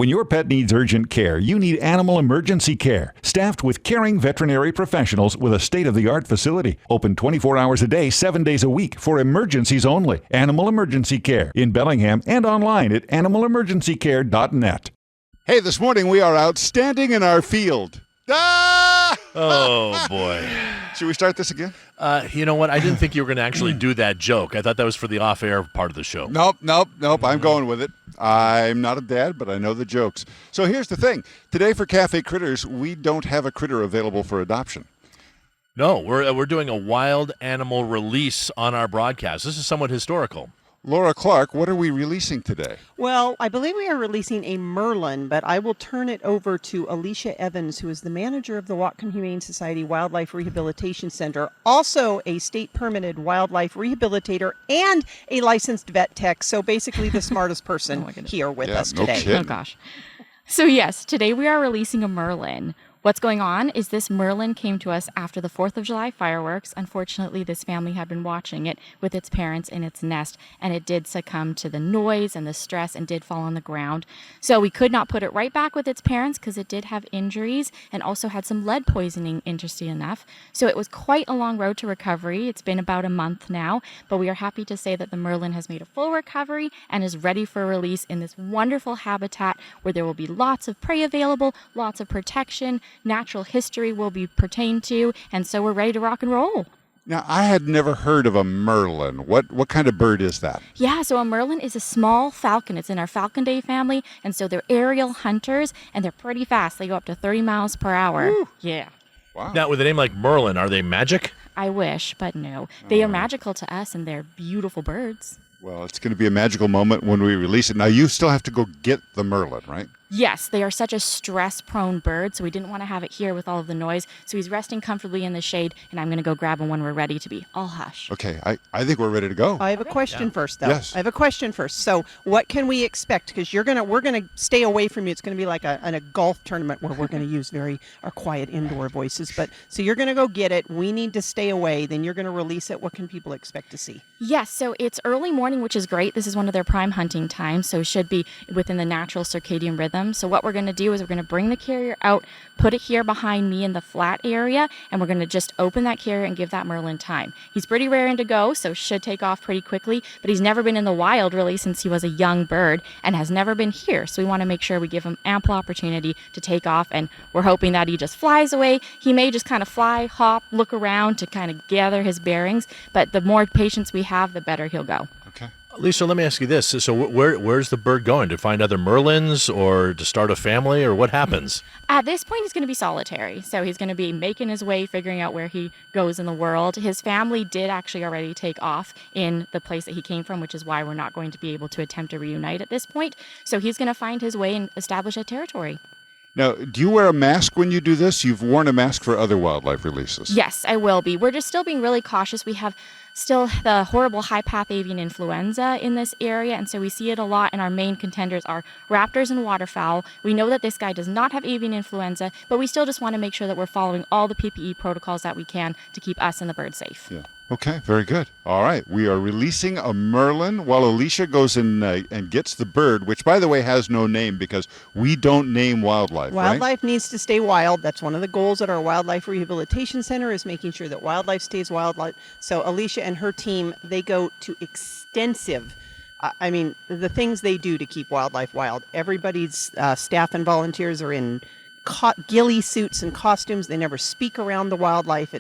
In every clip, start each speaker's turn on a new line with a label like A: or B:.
A: When your pet needs urgent care, you need Animal Emergency Care, staffed with caring veterinary professionals with a state-of-the-art facility. Open 24 hours a day, 7 days a week for emergencies only. Animal Emergency Care in Bellingham and online at animalemergencycare.net.
B: Hey, this morning we are outstanding in our field. Ah!
C: Oh, boy.
B: Should we start this again?
C: You know what? I didn't think you were going to actually do that joke. I thought that was for the off-air part of the show.
B: Nope. I'm going with it. I'm not a dad, but I know the jokes. So here's the thing. Today for KAFE Kritters, we don't have a critter available for adoption.
C: No, we're doing a wild animal release on our broadcast. This is somewhat historical.
B: Laura Clark, what are we releasing today?
D: Well, I believe we are releasing a Merlin, but I will turn it over to Alicia Evans, who is the manager of the Whatcom Humane Society Wildlife Rehabilitation Center, also a state-permitted wildlife rehabilitator and a licensed vet tech, so basically the smartest person here with us today.
B: Kidding.
E: Oh, gosh. So, yes, today we are releasing a Merlin. What's going on is this Merlin came to us after the 4th of July fireworks. Unfortunately, this family had been watching it with its parents in its nest, and it did succumb to the noise and the stress and did fall on the ground. So we could not put it right back with its parents because it did have injuries and also had some lead poisoning, interesting enough. So it was quite a long road to recovery. It's been about a month now, but we are happy to say that the Merlin has made a full recovery and is ready for release in this wonderful habitat where there will be lots of prey available, lots of protection, natural history will be pertained to, and so we're ready to rock and roll.
B: Now, I had never heard of a Merlin. What kind of bird is that?
E: Yeah, so a Merlin is a small falcon. It's in our falconday family, and so they're aerial hunters, and they're pretty fast. They go up to 30 miles per hour.
D: Woo.
E: Yeah.
B: Wow.
C: Now, with a name like Merlin, are they magic?
E: I wish, but no. They are magical to us, and they're beautiful birds.
B: Well, it's going to be a magical moment when we release it. Now, you still have to go get the Merlin, right?
E: Yes, they are such a stress-prone bird, so we didn't want to have it here with all of the noise. So he's resting comfortably in the shade, and I'm going to go grab him when we're ready to be all hush.
B: Okay, I think we're ready to go.
D: I have a question first, though.
B: Yes.
D: I have a question first. So what can we expect? Because we're going to stay away from you. It's going to be like a golf tournament where we're going to use our quiet indoor voices. But so you're going to go get it. We need to stay away. Then you're going to release it. What can people expect to see?
E: Yes, so it's early morning, which is great. This is one of their prime hunting times, so it should be within the natural circadian rhythm. So what we're going to do is we're going to bring the carrier out, put it here behind me in the flat area, and we're going to just open that carrier and give that Merlin time. He's pretty raring to go, so should take off pretty quickly, but he's never been in the wild really since he was a young bird and has never been here. So we want to make sure we give him ample opportunity to take off, and we're hoping that he just flies away. He may just kind of fly, hop, look around to kind of gather his bearings, but the more patience we have, the better he'll go.
B: Okay.
C: Lisa, let me ask you this. So where's the bird going? To find other Merlins or to start a family, or what happens?
E: At this point, he's going to be solitary. So he's going to be making his way, figuring out where he goes in the world. His family did actually already take off in the place that he came from, which is why we're not going to be able to attempt to reunite at this point. So he's going to find his way and establish a territory.
B: Now, do you wear a mask when you do this? You've worn a mask for other wildlife releases.
E: Yes, I will be. We're just still being really cautious. We have still the horrible high-path avian influenza in this area, and so we see it a lot, and our main contenders are raptors and waterfowl. We know that this guy does not have avian influenza, but we still just want to make sure that we're following all the PPE protocols that we can to keep us and the bird safe.
B: Yeah. Okay, very good. All right, we are releasing a Merlin while Alicia goes in and gets the bird, which, by the way, has no name because we don't name wildlife,
D: Wildlife needs to stay wild. That's one of the goals at our Wildlife Rehabilitation Center is making sure that wildlife stays wildlife. So Alicia and her team, they go to extensive, the things they do to keep wildlife wild. Everybody's staff and volunteers are in ghillie suits and costumes. They never speak around the wildlife.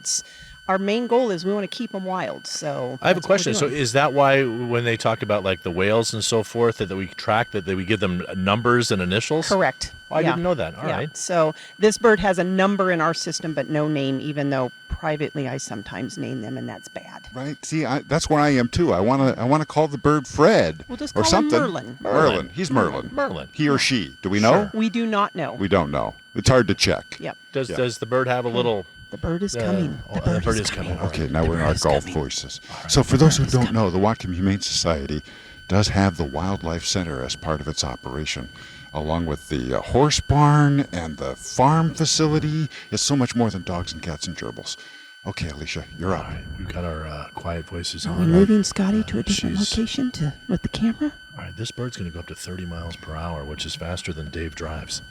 D: Our main goal is we want to keep them wild. So
C: I have a question. So is that why when they talk about like the whales and so forth that we track, that we give them numbers and initials?
D: Correct.
C: Oh, I didn't know that. All right.
D: So this bird has a number in our system, but no name, even though privately I sometimes name them, and that's bad.
B: Right. See, that's where I am too. I want to call the bird Fred.
D: We'll just
B: or
D: call
B: something.
D: him Merlin.
B: Merlin. He's Merlin.
C: Merlin.
B: He or she. Do we know?
C: Sure.
D: We do not know.
B: We don't know. It's hard to check.
D: Yep.
C: Does the bird have a little...
D: The bird is coming.
C: The bird is coming. All
B: Okay,
C: right.
B: now we're in our golf voices. So for those who don't know, the Whatcom Humane Society does have the Wildlife Center as part of its operation, along with the horse barn and the farm facility. It's so much more than dogs and cats and gerbils. Okay, Alicia, you're
C: All
B: up.
C: right, we've got our quiet voices
D: Are we
C: on.
D: moving Scotty to a different
C: she's-
D: location with the camera?
C: All right, this bird's going to go up to 30 miles per hour, which is faster than Dave drives.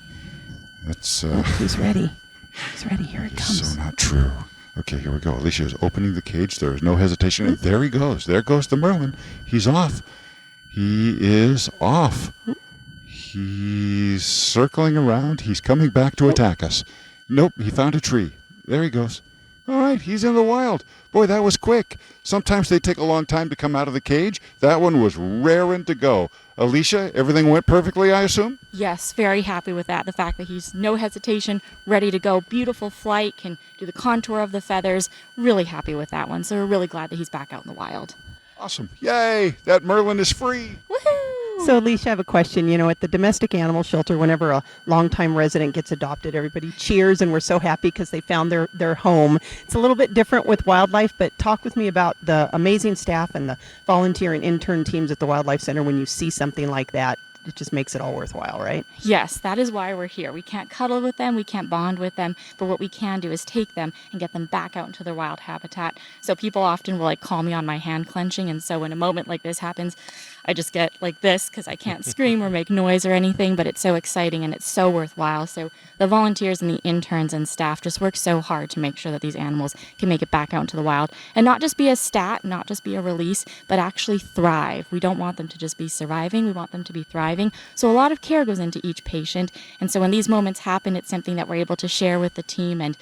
B: That's
D: He's ready. He's ready. Here it comes.
B: so not true. Okay, here we go. Alicia is opening the cage. There is no hesitation. And there he goes. There goes the Merlin. He's off. He is off. He's circling around. He's coming back to attack us. Nope, he found a tree. There he goes. All right, he's in the wild. Boy, that was quick. Sometimes they take a long time to come out of the cage. That one was raring to go. Alicia, everything went perfectly, I assume?
E: Yes, very happy with that. The fact that he's no hesitation, ready to go, beautiful flight, can do the contour of the feathers. Really happy with that one. So we're really glad that he's back out in the wild.
B: Awesome. Yay, that Merlin is free.
E: Woohoo!
D: So, Alicia, I have a question. You know, at the domestic animal shelter, whenever a longtime resident gets adopted, everybody cheers, and we're so happy because they found their home. It's a little bit different with wildlife, but talk with me about the amazing staff and the volunteer and intern teams at the Wildlife Center when you see something like that. It just makes it all worthwhile, right?
E: Yes, that is why we're here. We can't cuddle with them, we can't bond with them, but what we can do is take them and get them back out into their wild habitat. So people often will call me on my hand clenching, and so when a moment like this happens, I just get like this because I can't scream or make noise or anything, but it's so exciting and it's so worthwhile. So the volunteers and the interns and staff just work so hard to make sure that these animals can make it back out into the wild and not just be a stat, not just be a release, but actually thrive. We don't want them to just be surviving, we want them to be thriving. So a lot of care goes into each patient. And so when these moments happen, it's something that we're able to share with the team and,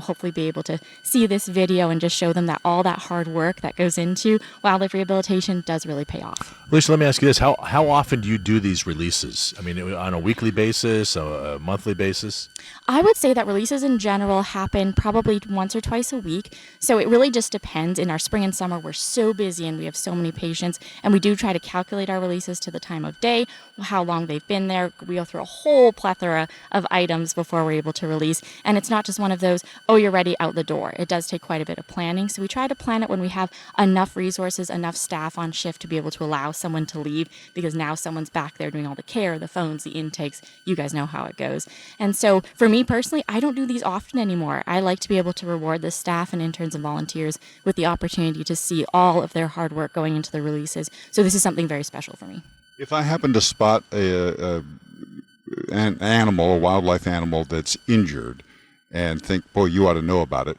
E: hopefully be able to see this video and just show them that all that hard work that goes into wildlife rehabilitation does really pay off.
C: Alicia, let me ask you this. How often do you do these releases? I mean, on a weekly basis, a monthly basis?
E: I would say that releases in general happen probably once or twice a week. So it really just depends. In our spring and summer, we're so busy and we have so many patients, and we do try to calculate our releases to the time of day, how long they've been there. We go through a whole plethora of items before we're able to release. And it's not just one of those, oh, you're ready, out the door. It does take quite a bit of planning. So we try to plan it when we have enough resources, enough staff on shift to be able to allow someone to leave, because now someone's back there doing all the care, the phones, the intakes. You guys know how it goes. And so for me personally, I don't do these often anymore. I like to be able to reward the staff and interns and volunteers with the opportunity to see all of their hard work going into the releases. So this is something very special for me.
B: If I happen to spot an animal, a wildlife animal that's injured, and think, boy, you ought to know about it,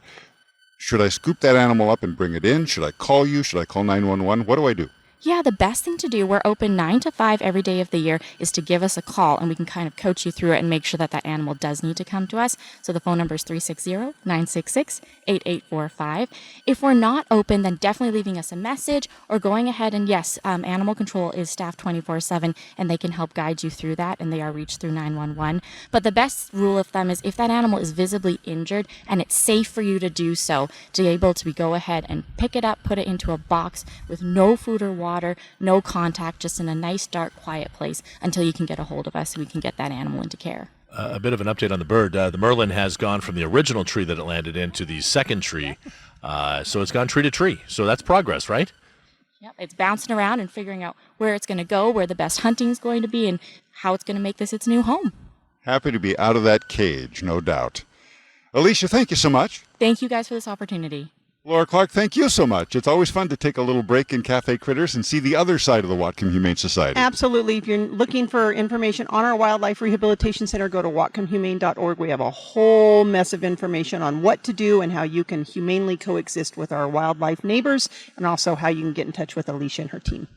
B: should I scoop that animal up and bring it in? Should I call you? Should I call 911? What do I do?
E: Yeah, the best thing to do, we're open 9 to 5 every day of the year, is to give us a call, and we can kind of coach you through it and make sure that that animal does need to come to us. So the phone number is 360-966-8845. If we're not open, then definitely leaving us a message or going ahead and, yes, animal control is staffed 24/7, and they can help guide you through that, and they are reached through 911. But the best rule of thumb is if that animal is visibly injured and it's safe for you to do so, to be able to go ahead and pick it up, put it into a box with no food or water, no contact, just in a nice, dark, quiet place until you can get a hold of us and we can get that animal into care.
C: A bit of an update on the bird. The Merlin has gone from the original tree that it landed in to the second tree. So it's gone tree to tree. So that's progress, right?
E: Yep, it's bouncing around and figuring out where it's going to go, where the best hunting is going to be, and how it's going to make this its new home.
B: Happy to be out of that cage, no doubt. Alicia, thank you so much.
E: Thank you guys for this opportunity.
B: Laura Clark, thank you so much. It's always fun to take a little break in KAFE Kritters and see the other side of the Whatcom Humane Society.
D: Absolutely. If you're looking for information on our Wildlife Rehabilitation Center, go to whatcomhumane.org. We have a whole mess of information on what to do and how you can humanely coexist with our wildlife neighbors, and also how you can get in touch with Alicia and her team.